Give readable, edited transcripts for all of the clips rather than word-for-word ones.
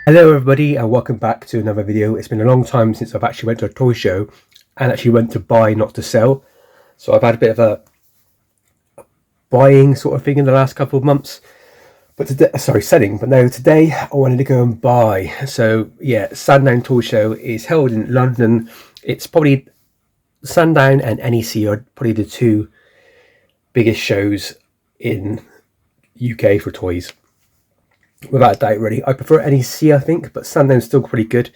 Hello everybody and welcome back to another video. It's been a long time since I've actually went to a toy show and actually went to buy, not to sell. So I've had a bit of a buying sort of thing in the last couple of months. But today, selling, but no, today I wanted to go and buy. So yeah, Sandown toy show is held in London. It's probably Sandown and NEC are probably the two biggest shows in UK for toys. Without a doubt, really. I prefer NEC, I think, but Sandown's still pretty good.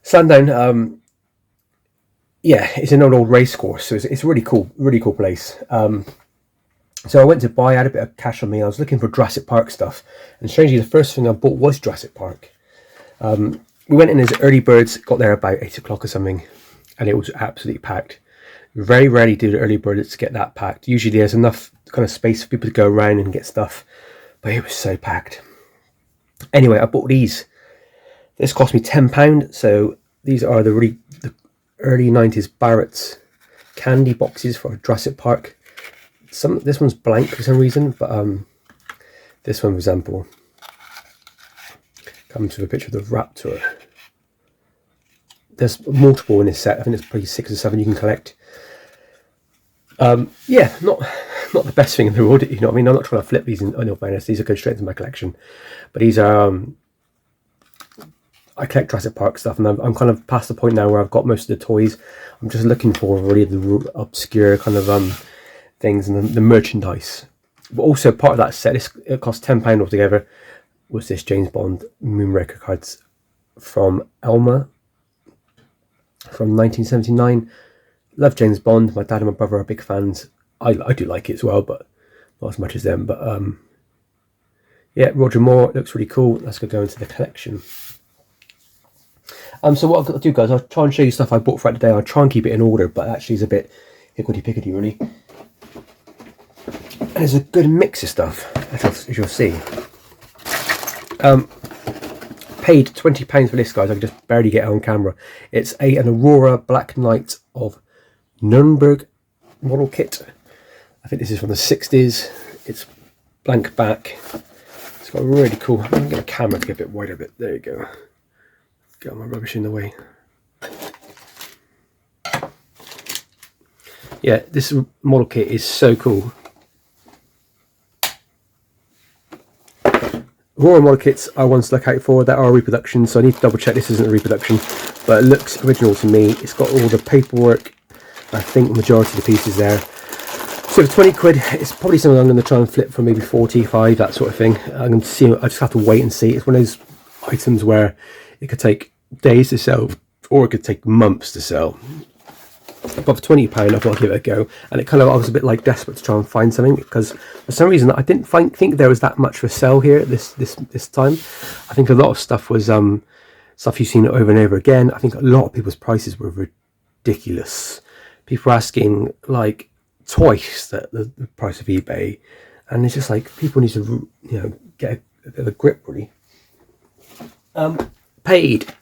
Sandown, yeah, it's an old race course, so it's a really cool place. So I went to buy, I had a bit of cash on me. I was looking for Jurassic Park stuff, and strangely, the first thing I bought was Jurassic Park. We went in as early birds, got there about 8 o'clock or something, and it was absolutely packed. Very rarely do the early birds get that packed. Usually there's enough kind of space for people to go around and get stuff, but it was so packed. Anyway, I bought these. This cost me £10. So these are the early 90s Barrett's candy boxes for Jurassic Park. This one's blank for some reason, but this one, for example, comes with a picture of the raptor. There's multiple in this set. I think there's probably 6 or 7 you can collect. Yeah, not the best thing in the world, you know what I mean? I'm not trying to flip these in all fairness. These are going straight into my collection. But these are, I collect Jurassic Park stuff, and I'm kind of past the point now where I've got most of the toys. I'm just looking for really the obscure kind of things and the merchandise. But also part of that set, it cost £10 altogether, was this James Bond Moonraker cards from Elma from 1979. Love James Bond. My dad and my brother are big fans. I do like it as well, but not as much as them. But yeah, Roger Moore looks really cool. Let's go into the collection. So what I've got to do, guys, I'll try and show you stuff I bought throughout the day. I'll try and keep it in order, but actually it's a bit higgledy-pickledy, really. And there's a good mix of stuff, as you'll see. Paid £20 for this, guys. I can just barely get it on camera. It's an Aurora Black Knight of Nuremberg model kit. I think this is from the 60s. It's blank back. It's got a really cool. I'm going to get a camera to get a bit wider a bit. There you go. Get all my rubbish in the way. Yeah, this model kit is so cool. Aurora model kits are ones to look out for. That are reproductions, so I need to double check this isn't a reproduction, but it looks original to me. It's got all the paperwork. I think the majority of the pieces there. So for 20 quid, it's probably something I'm going to try and flip for maybe 45, that sort of thing. I'm going to see. I just have to wait and see. It's one of those items where it could take days to sell, or it could take months to sell. But for £20, I thought I'd give it a go. And it kind of, I was a bit like desperate to try and find something, because for some reason I didn't think there was that much for sale here this time. I think a lot of stuff was stuff you've seen over and over again. I think a lot of people's prices were ridiculous. People were asking like twice the price of eBay, and it's just like people need to, you know, get a bit of a grip, really. Paid,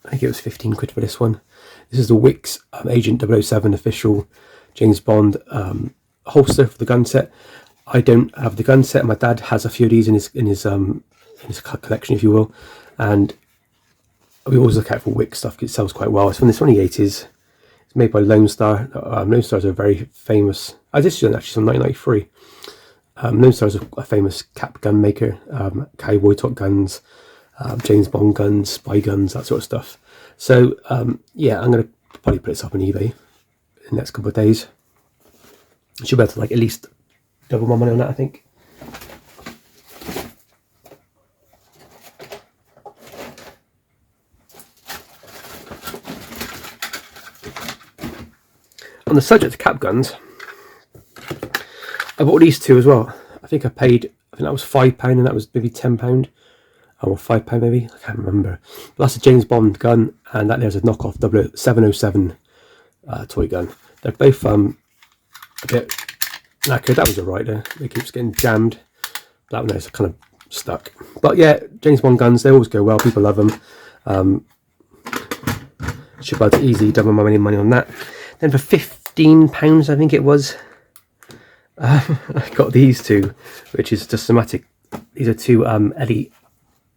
I think it was 15 quid for this one. This is the Wix Agent 007 official James Bond holster for the gun set. I don't have the gun set. My dad has a few of these in his collection, if you will, and we always look out for Wick stuff because it sells quite well. It's from the 2080s. It's made by Lone Star. Lone Stars are very famous. This is actually from 1993. Lone Star is a famous cap gun maker, cowboy top guns, James Bond guns, spy guns, that sort of stuff. So yeah, I'm going to probably put this up on eBay in the next couple of days. I should be able to like at least double my money on that, I think. On the subject of cap guns, I bought these two as well. I think that was £5 and that was maybe £10, or £5 maybe, I can't remember. But that's a James Bond gun, and that there's a knockoff 707 toy gun. They're both a bit knackered. That was alright there. They keeps getting jammed. That one is kind of stuck. But yeah, James Bond guns, they always go well. People love them. Should be able to easily double my money on that. Then for £15, I think it was, I got these two, which is just thematic. These are two Eddie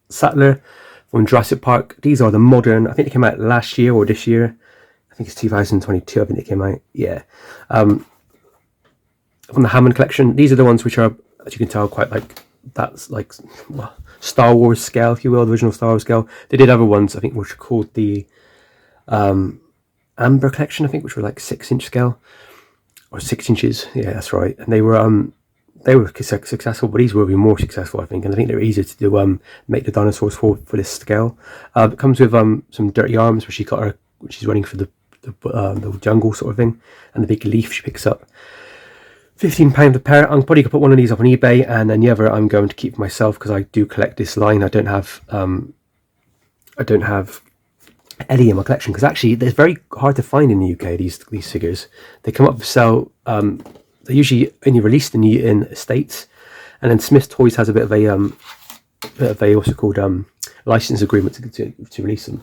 Sattler from Jurassic Park. These are the modern, I think they came out last year or this year. I think it's 2022, I think they came out, yeah. From the Hammond collection. These are the ones which are, as you can tell, quite like, that's like Star Wars scale, if you will, the original Star Wars scale. They did other ones, I think, which are called the Amber collection, I think, which were like 6-inch scale, or 6 inches. Yeah, that's right. And they were successful, but these will be more successful, I think. And I think they're easier to do. Make the dinosaurs for this scale. It comes with some dirty arms, which she's running for the jungle sort of thing, and the big leaf she picks up. £15 a pair. I'm probably gonna put one of these up on eBay, and then the other I'm going to keep for myself because I do collect this line. I don't have Eddie in my collection because actually they're very hard to find in the UK. These figures, they come up for sale. They're usually only released in the States, and then Smith Toys has a bit of a what's it called, license agreement to release them.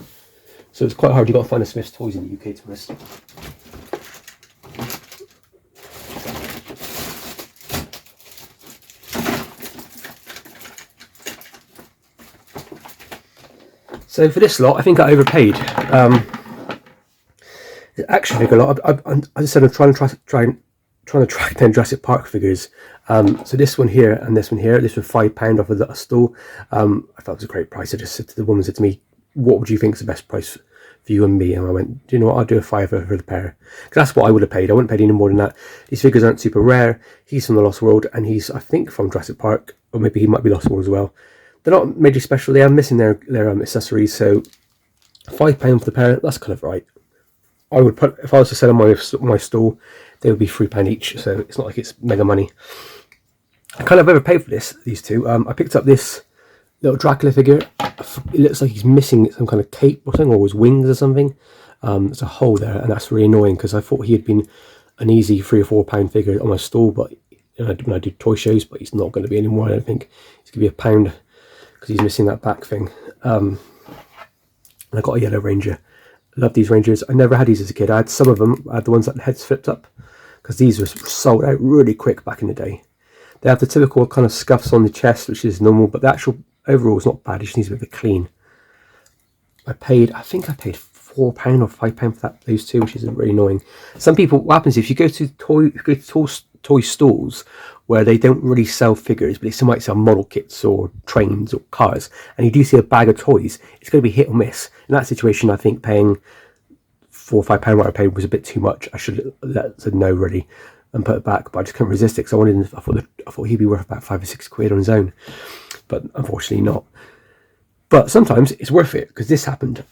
So it's quite hard. You've got to find a Smith Toys in the UK, to be honest. So for this lot, I think I overpaid. The action figure lot, as I said, I'm trying to track down Jurassic Park figures. So this one here and this one here, this was £5 off of a stall. I thought it was a great price. I just said to the woman, said to me, "What would you think is the best price for you and me?" And I went, "Do you know what? I'll do a £5 for the pair." Because that's what I would have paid. I wouldn't have paid any more than that. These figures aren't super rare. He's from the Lost World, and he's, I think, from Jurassic Park, or maybe he might be Lost World as well. They're not major special. They are missing their accessories, so £5 for the pair. That's kind of right. I would put, if I was to sell them on my stall, they would be £3 each. So it's not like it's mega money. I kind of overpaid for these two. I picked up this little Dracula figure. It looks like he's missing some kind of cape or something, or his wings or something. There's a hole there, and that's really annoying because I thought he had been an easy £3 or £4 figure on my stall, but when I do toy shows, but he's not going to be anymore. I don't think he's going to be £1 because he's missing that back thing. And I got a yellow Ranger. I love these Rangers. I never had these as a kid. I had some of them. I had the ones that the heads flipped up because these were sold out really quick back in the day. They have the typical kind of scuffs on the chest, which is normal, but the actual overall is not bad. It just needs a bit of a clean. I think I paid £4 or £5 for those two, which is really annoying. Some people, what happens if you go to toy stores where they don't really sell figures, but they might sell model kits or trains or cars, and you do see a bag of toys, it's going to be hit or miss. In that situation, I think paying £4 or £5 what I paid was a bit too much. I should have said no really and put it back, but I just couldn't resist it because I thought he'd be worth about £5 or £6 on his own, but unfortunately not. But sometimes it's worth it because this happened.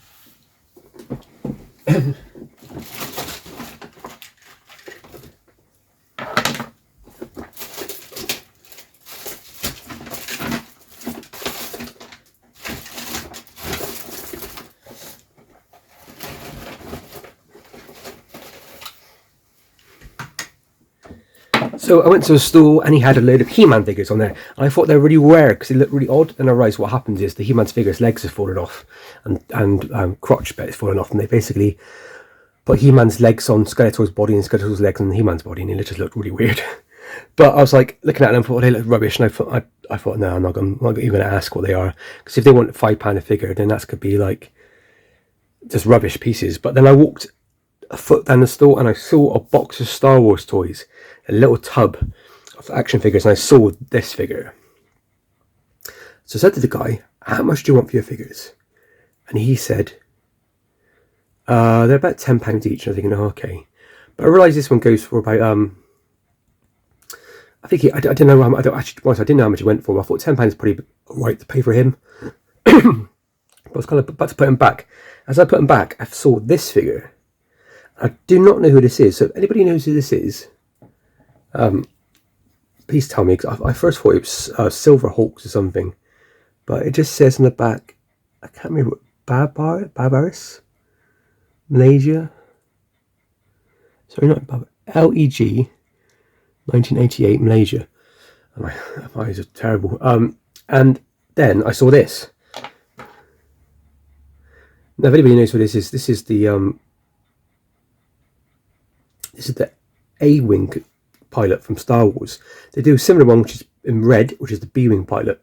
So I went to a store and he had a load of He-Man figures on there, and I thought they were really rare because they looked really odd. And I realised what happens is the He-Man's figures' legs have fallen off, and crotch bit has fallen off, and they basically put He-Man's legs on Skeletor's body and Skeletor's legs on He-Man's body, and it just looked really weird. But I was like looking at them, I thought, they look rubbish, and I thought, no, I'm not even going to ask what they are, because if they want £5 a figure, then that's could be like just rubbish pieces. But then I walked a foot down the store and I saw a box of Star Wars toys, a little tub of action figures, and I saw this figure. So I said to the guy, how much do you want for your figures? And he said, they're about £10 each. And I was thinking, oh, okay. But I realised this one goes for about, I think I didn't know, I didn't know how much it went for. I thought £10 is pretty right to pay for him. But I was kind of about to put him back. As I put him back, I saw this figure. I do not know who this is. So if anybody knows who this is, please tell me. Because I first thought it was Silver Hawks or something. But it just says on the back, I can't remember, Barbaris? Malaysia? Sorry, not Barbaris. LEG, 1988, Malaysia. My eyes are terrible. And then I saw this. Now, if anybody knows what this is the A-Wing pilot from Star Wars. They do a similar one, which is in red, which is the B-Wing pilot.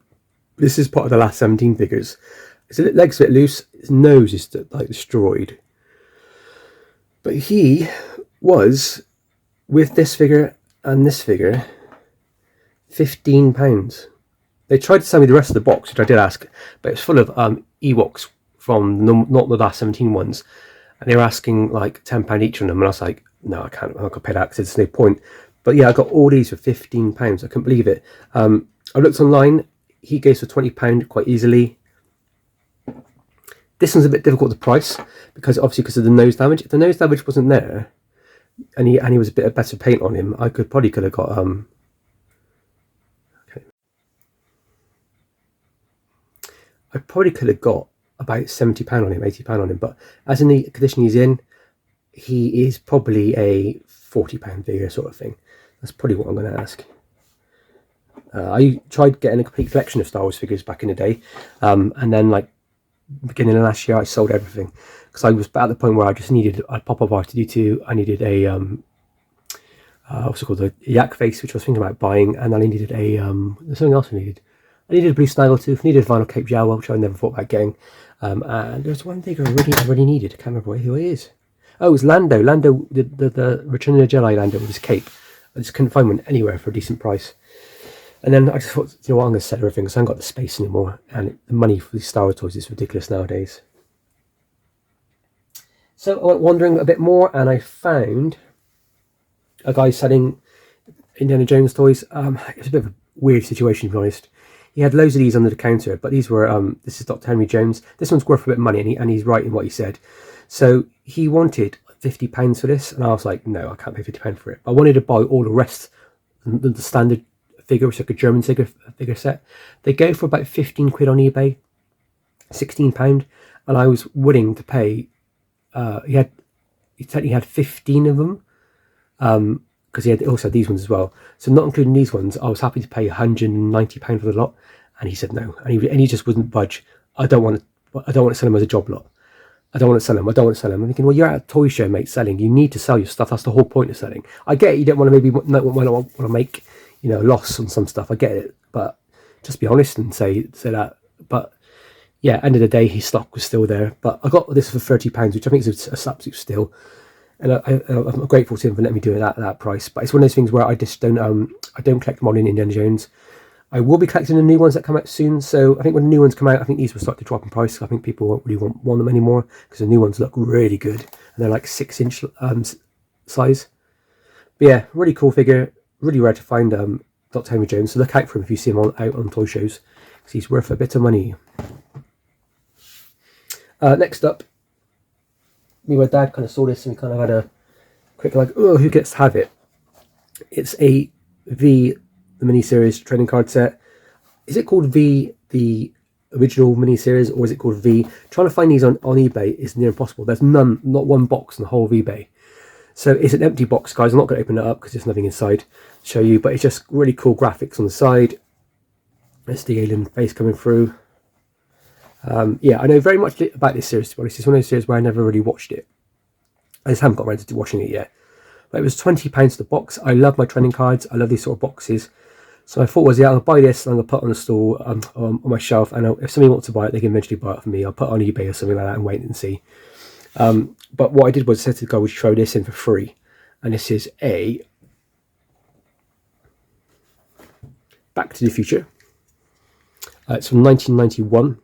This is part of the last 17 figures. His legs a bit loose. His nose is like destroyed. But he was, with this figure and this figure, £15. They tried to sell me the rest of the box, which I did ask, but it's full of Ewoks from not the last 17 ones, and they were asking like £10 each on them, and I was like, no, I can't. I'm not gonna pay that because there's no point. But yeah, I got all these for £15. I couldn't believe it. I looked online. He goes for £20 quite easily. This one's a bit difficult to price because obviously because of the nose damage. If the nose damage wasn't there, and he was a bit of better paint on him, I probably could have got okay. I probably could have got about £70 on him, £80 on him. But as in the condition he's in, he is probably a £40 figure sort of thing. That's probably what I'm going to ask. I tried getting a complete collection of Star Wars figures back in the day, and then like beginning of last year I sold everything because I was at the point where I just needed a pop-up R2D2. I needed a what's it called, a yak face, which I was thinking about buying, and then I needed a there's something else I needed. I needed a blue snaggletooth, needed a vinyl cape Jawa, which I never thought about getting, and there's one figure I really needed. I can't remember who it is. Oh, it was Lando, the Return of the Jedi Lando with his cape. I just couldn't find one anywhere for a decent price. And then I just thought, you know what, I'm going to sell everything because I haven't got the space anymore. And the money for these Star Wars toys is ridiculous nowadays. So I went wandering a bit more and I found a guy selling Indiana Jones toys. It's a bit of a weird situation, to be honest. He had loads of these under the counter, but these were, this is Dr. Henry Jones. This one's worth a bit of money, and he's right in what he said. So he wanted £50 for this, and I was like, no, I can't pay £50 for it. But I wanted to buy all the rest, the standard figure, which is like a German figure set. They go for about 15 quid on eBay, £16, and I was willing to pay. He said he had 15 of them, because he had also these ones as well. So not including these ones, I was happy to pay £190 for the lot, and he said no, and he just wouldn't budge. I don't want to sell them as a job lot. I don't want to sell them. I'm thinking, well, you're at a toy show, mate, selling. You need to sell your stuff. That's the whole point of selling. I get it. You don't want to want to make, you know, loss on some stuff. I get it, but just be honest and say that. But yeah, end of the day, his stock was still there. But I got this for £30, which I think is a absolute steal, and I'm grateful to him for letting me do it at that price. But it's one of those things where I just don't collect modern Indiana Jones. I will be collecting the new ones that come out soon. So I think when the new ones come out, I think these will start to drop in price. I think people won't really want them anymore because the new ones look really good, and they're like 6-inch size. But yeah, really cool figure. Really rare to find Dr. Henry Jones. So look out for him if you see him out on toy shows, because he's worth a bit of money. Next up, me and my dad kind of saw this and we kind of had a quick like, oh, who gets to have it? It's a V, the miniseries trading card set. Is it called V, the original miniseries, or is it called V? Trying to find these on eBay is near impossible. There's not one box in the whole of eBay. So it's an empty box, guys. I'm not going to open it up because there's nothing inside to show you, but it's just really cool graphics on the side. There's the alien face coming through. Yeah, I know very much about this series, to be honest. It's one of those series where I never really watched it. I just haven't got around to watching it yet. But it was £20 the box. I love my trading cards. I love these sort of boxes. So I thought was, yeah, I'll buy this and I'm gonna put it on the store on my shelf, and if somebody wants to buy it, they can eventually buy it from me. I'll put it on eBay or something like that and wait and see. But what I did was I said to the guy, we should throw this in for free. And this is a Back to the Future. It's from 1991.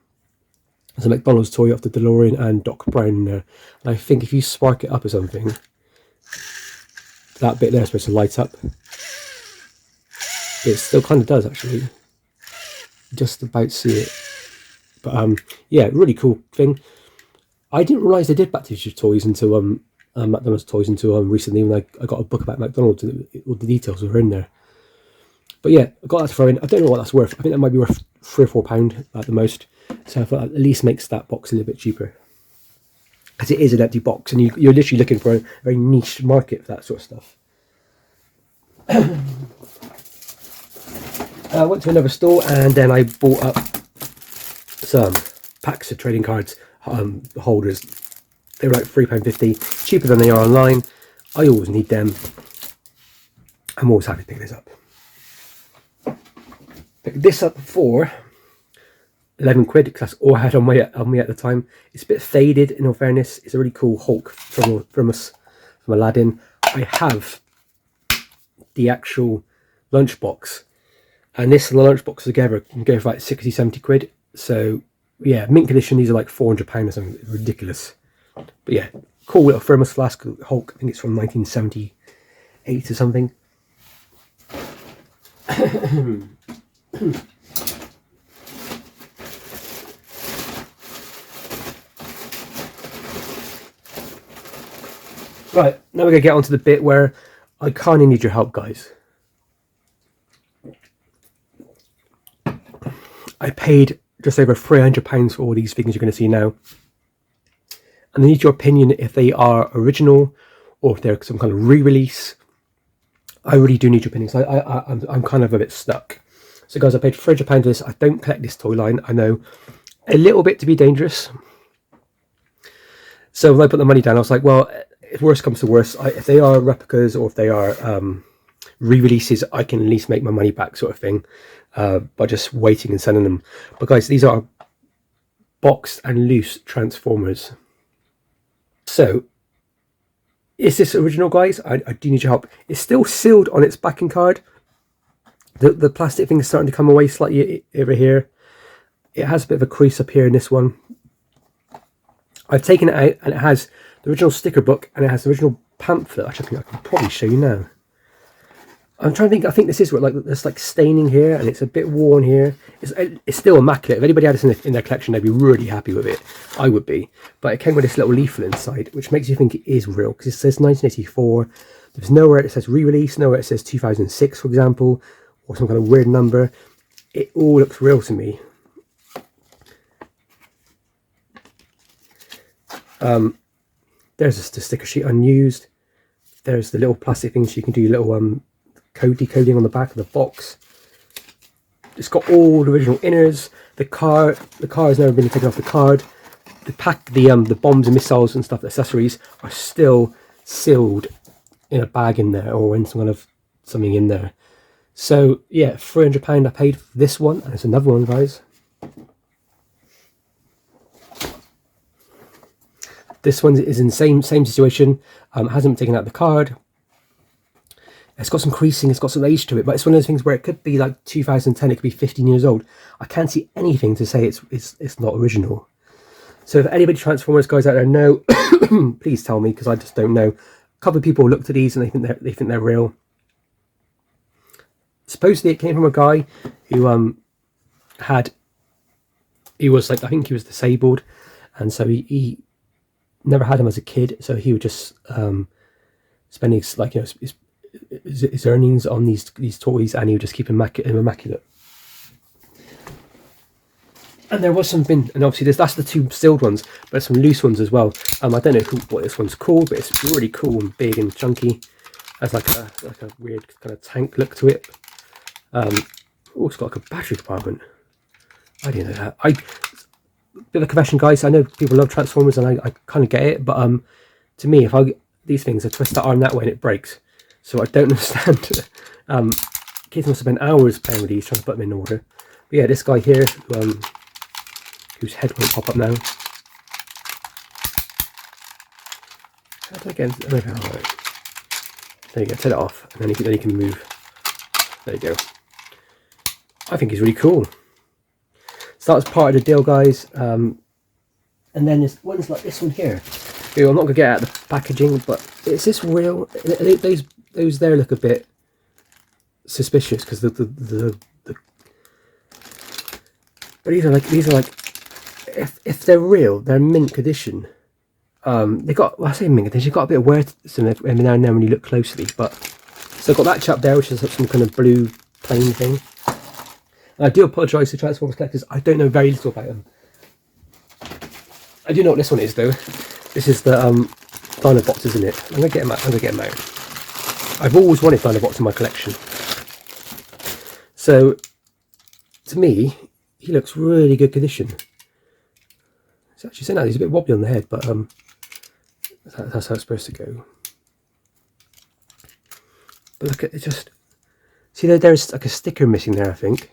It's a McDonald's toy off the DeLorean and Doc Brown in there. And I think if you spark it up or something, that bit there is supposed to light up. It still kind of does, actually. Just about see it. But yeah, really cool thing. I didn't realise they did Back to the Future toys until McDonald's toys until recently, when I got a book about McDonald's and all the details were in there. But yeah, I got that to throw in. I don't know what that's worth. I think that might be worth £3 or £4 at the most. So I thought at least makes that box a little bit cheaper, because it is an empty box, and you're literally looking for a very niche market for that sort of stuff. I went to another store and then I bought up some packs of trading cards holders. They were like £3.50, cheaper than they are online. I always need them. I'm always happy to pick this up. Picked this up for £11, because that's all I had on me at the time. It's a bit faded, in all fairness. It's a really cool Hulk from Aladdin. I have the actual lunchbox, and this and the lunchbox together can go for like 60-70 quid. So yeah, mint condition, these are like £400 or something. It's ridiculous. But yeah, cool little thermos flask Hulk. I think it's from 1978 or something. Right, now we're going to get on to the bit where I kind of need your help, guys. I paid just over £300 for all these things you're going to see now. And I need your opinion if they are original or if they're some kind of re-release. I really do need your opinion. So I'm kind of a bit stuck. So guys, I paid £300 for this. I don't collect this toy line. I know a little bit to be dangerous. So when I put the money down, I was like, well, if worse comes to worse, if they are replicas or if they are re-releases, I can at least make my money back, sort of thing, by just waiting and sending them. But guys, these are boxed and loose Transformers. So is this original, guys? I do need your help. It's still sealed on its backing card. The plastic thing is starting to come away slightly over here. It has a bit of a crease up here in this one. I've taken it out, and it has the original sticker book, and it has the original pamphlet. Actually, I can probably show you now. I'm trying to think. I think this is where there's like staining here, and it's a bit worn here. It's still immaculate. If anybody had this in their collection, they'd be really happy with it. I would be. But it came with this little leaflet inside, which makes you think it is real, because it says 1984. There's nowhere it says re-release, nowhere it says 2006, for example, or some kind of weird number. It all looks real to me. There's the sticker sheet unused. There's the little plastic things you can do little code decoding on the back of the box. It's got all the original inners. The car has never been taken off the card. The bombs and missiles and stuff, the accessories, are still sealed in a bag in there, or in some kind of something in there. So yeah, £300 I paid for this one, and there's another one, guys. This one is in the same situation. Hasn't taken out the card. It's got some creasing, it's got some age to it, but it's one of those things where it could be like 2010, it could be 15 years old. I can't see anything to say it's not original. So if anybody Transformers guys out there know, please tell me, because I just don't know. A couple of people looked at these and they think they're real. Supposedly it came from a guy who he was like, I think he was disabled, and so he never had him as a kid, so he would just spend his, like, you know, his earnings on these toys, and he would just keep him immaculate. And there was something, and obviously that's the two sealed ones, but there's some loose ones as well. I don't know what this one's called, but it's really cool and big and chunky. Has like a weird kind of tank look to it. Oh, it's got like a battery compartment. I didn't know that. Bit of a confession, guys. I know people love Transformers, and I kind of get it, but to me, if I these things, I twist the arm that way and it breaks. So I don't understand. Kids must have spent hours playing with these, trying to put them in order. But yeah, this guy here, whose head won't pop up now. How do I get? There you go. Set it off, and then he can move. There you go. I think he's really cool. So that's part of the deal, guys. And then there's ones like this one here. I'm not gonna get out the packaging, but is this real? Those there look a bit suspicious because but these are like if they're real, they're mint condition. They got, well, I say mint condition, they've got a bit of wear to them every now and then when you look closely. But so I've got that chap there, which is some kind of blue plain thing. And I do apologise to Transformers collectors. I don't know very little about them. I do know what this one is though. This is the Dinobots, isn't it? I'm gonna get them out. I've always wanted Dinobots in my collection. So to me, he looks really good condition. It's actually saying that he's a bit wobbly on the head, but that's how it's supposed to go. But look at it, just see there's like a sticker missing there, I think,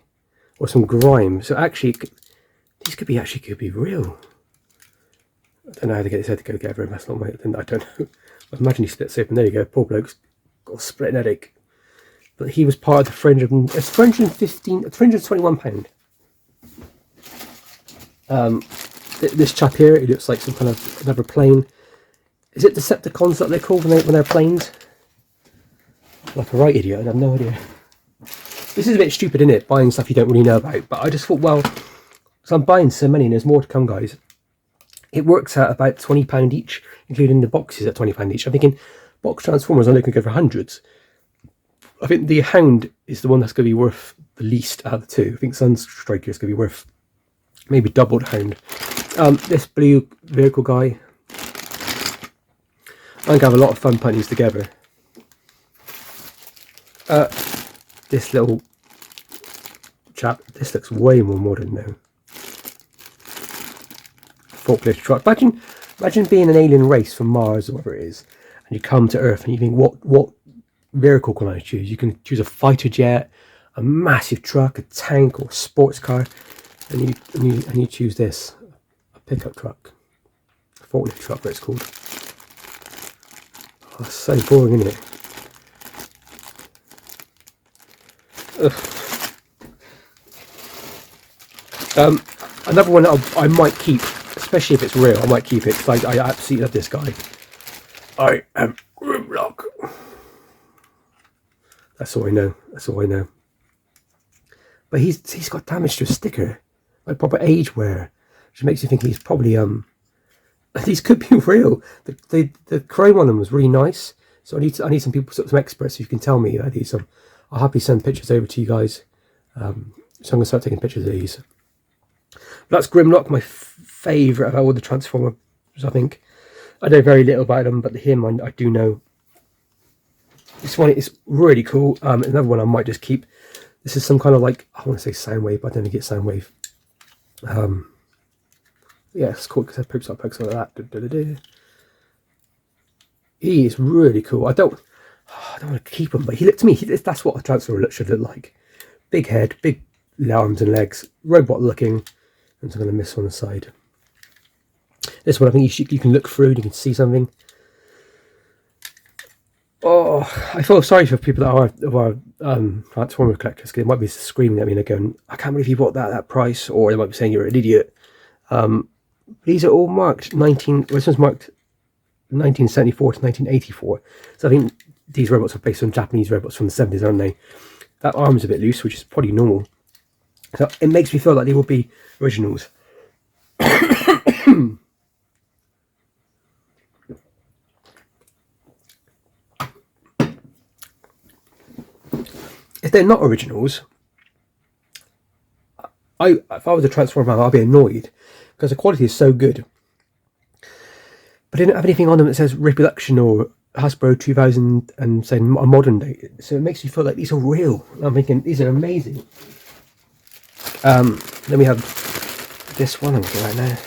or some grime. So actually, these could be real. I don't know how to get his head to go together. That's not my. I don't know. I imagine he splits open. There you go. Poor bloke's got a split headache. But he was part of the 321 £321. This chap here, he looks like some kind of another plane. Is it Decepticons that they're called when they're planes? Like a right idiot. I have no idea. This is a bit stupid, isn't it? Buying stuff you don't really know about. But I just thought, well, so I'm buying so many, and there's more to come, guys. It works out about £20 each, including the boxes at £20 each. I'm thinking box Transformers are looking good for hundreds. I think the Hound is the one that's going to be worth the least out of the two. I think Sunstriker is going to be worth maybe double the Hound. This blue vehicle guy, I'm going to have a lot of fun putting these together. This little chap, this looks way more modern now. Forklift truck. Imagine being an alien race from Mars or whatever it is, and you come to Earth and you think, what vehicle can I choose? You can choose a fighter jet, a massive truck, a tank, or a sports car, and you choose this, a pickup truck, a forklift truck, what it's called. Oh, it's so boring, isn't it? Another one that I might keep, especially if it's real, I might keep it because I absolutely love this guy. I am Grimlock. That's all I know. That's all I know. But he's got damage to a sticker, like proper age wear, which makes you think he's probably these could be real. The chrome on them was really nice. So I need some people, some experts who can tell me about these. So I'll happily send pictures over to you guys. So I'm gonna start taking pictures of these. But that's Grimlock, my favourite of all the Transformers, I think. I know very little about them, but him I do know. This one is really cool. Another one I might just keep. This is some kind of like, I want to say Soundwave, but I don't think it's Soundwave. Yeah, it's cool because it pokes up like that. He is really cool. I don't want to keep him, but to me, that's what a Transformer should look like. Big head, big arms and legs, robot looking, and some kind of mist on the side. This one, I think you can look through and you can see something. Oh, I feel sorry for people that are Transformer collectors, because they might be screaming at me and they're going, I can't believe you bought that at that price, or they might be saying you're an idiot. These are all marked this one's marked 1974 to 1984. So I think these robots are based on Japanese robots from the 70s, aren't they? That arm's a bit loose, which is probably normal. So it makes me feel like they will be originals. If they're not originals, if I was a Transformer, I'd be annoyed because the quality is so good. But they don't have anything on them that says reproduction or Hasbro 2000 and say a modern day. So it makes you feel like these are real. I'm thinking these are amazing. Then we have this one I'm looking at right now.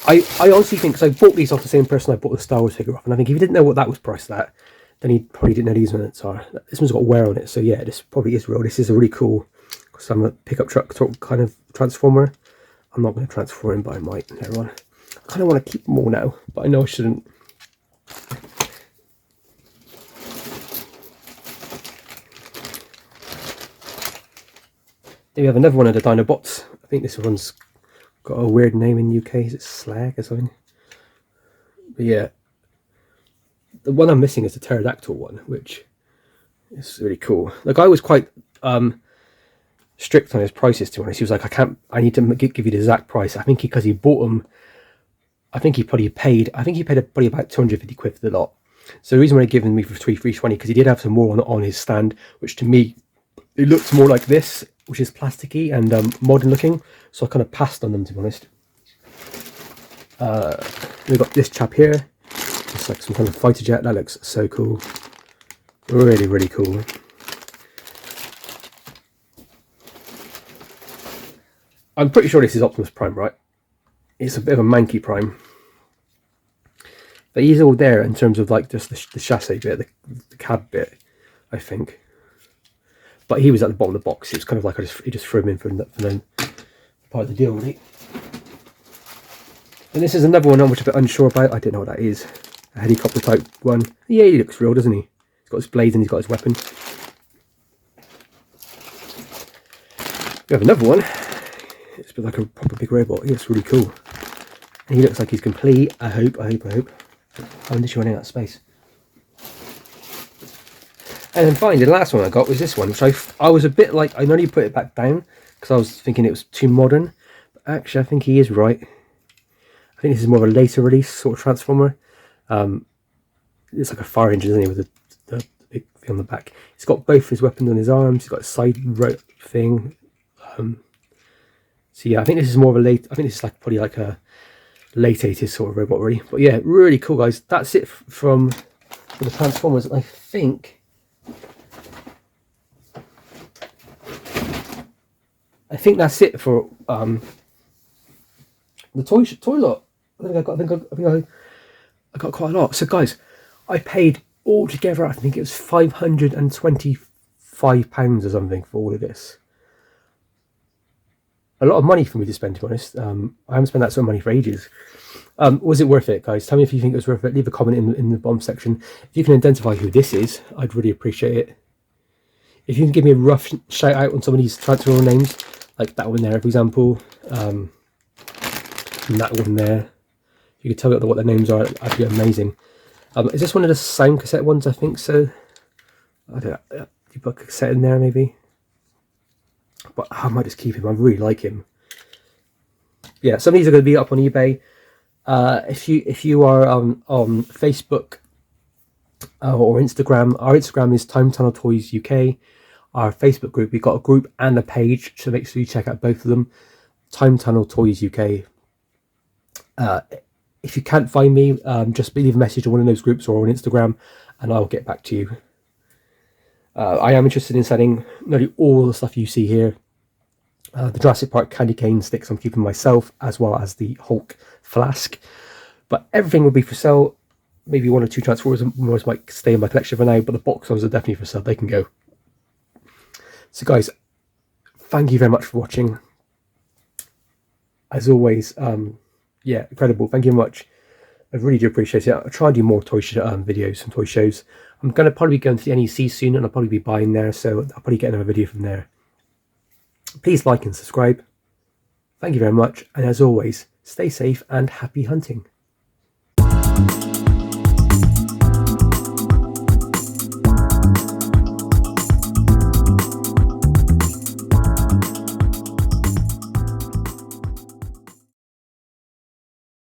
I honestly think, because I bought these off the same person I bought the Star Wars figure off, and I think if he didn't know what that was priced at, then he probably didn't know these ones are. This one's got wear on it, so yeah, this probably is real. This is a really cool, some pickup truck kind of transformer. I'm not going to transform him, but I might later on. I kind of want to keep them all now, but I know I shouldn't. Then we have another one of the Dinobots. I think this one's got a weird name in the UK. Is it Slag or something? But yeah, the one I'm missing is the pterodactyl one, which is really cool. The guy was quite strict on his prices, to be honest. He was like, I need to give you the exact price. I think because he bought them, I think he paid probably about 250 quid for the lot. So the reason why he given me for 320, because he did have some more on his stand, which to me, it looks more like this, which is plasticky and modern looking. So I kind of passed on them, to be honest. We've got this chap here. It's like some kind of fighter jet. That looks so cool. Really, really cool. I'm pretty sure this is Optimus Prime, right? It's a bit of a manky Prime. But he's all there in terms of like just the chassis bit, the cab bit, I think. But he was at the bottom of the box. It was kind of like he just threw him in for then part of the deal, really. And this is another one I'm a bit unsure about. I don't know what that is. A helicopter type one. Yeah, he looks real, doesn't he? He's got his blades and he's got his weapon. We have another one. It's a bit like a proper big robot. He looks really cool. And he looks like he's complete. I hope. I'm literally running out of space. And then finally, the last one I got was this one, which I was a bit like, I nearly put it back down because I was thinking it was too modern. But actually, I think he is right. I think this is more of a later release sort of Transformer. It's like a fire engine, isn't it, with the big thing on the back. He's got both his weapons on his arms. He's got a side rope thing. So yeah, I think this is more of a late. I think this is like probably like a late 80s sort of robot, really. But yeah, really cool, guys. That's it for the Transformers. I think that's it for the toy lot. I got quite a lot. So guys, I paid altogether, I think it was £525 or something for all of this. A lot of money for me to spend, to be honest. I haven't spent that sort of money for ages. Was it worth it, guys? Tell me if you think it was worth it. Leave a comment in the bottom section. If you can identify who this is, I'd really appreciate it. If you can give me a rough shout out on some of these transfer names, like that one there, for example, and that one there. If you could tell me what their names are, that'd be amazing. Is this one of the sound cassette ones? I think so. I don't know. You put a cassette in there, maybe. But I might just keep him. I really like him. Yeah, some of these are going to be up on eBay. If you are on Facebook or Instagram, our Instagram is Time Tunnel Toys UK. Our Facebook group, we've got a group and a page, so make sure you check out both of them. Time Tunnel Toys UK. If you can't find me, just leave a message on one of those groups or on Instagram, and I'll get back to you. I am interested in selling nearly all the stuff you see here. The Jurassic Park candy cane sticks I'm keeping myself, as well as the Hulk flask. But everything will be for sale. Maybe one or two Transformers might stay in my collection for now, but the box ones are definitely for sale. They can go. So guys, thank you very much for watching. As always, yeah, incredible. Thank you very much. I really do appreciate it. I'll try and do more toy videos and toy shows. I'm going to probably be going to the NEC soon, and I'll probably be buying there, so I'll probably get another video from there. Please like and subscribe. Thank you very much, and as always, stay safe and happy hunting.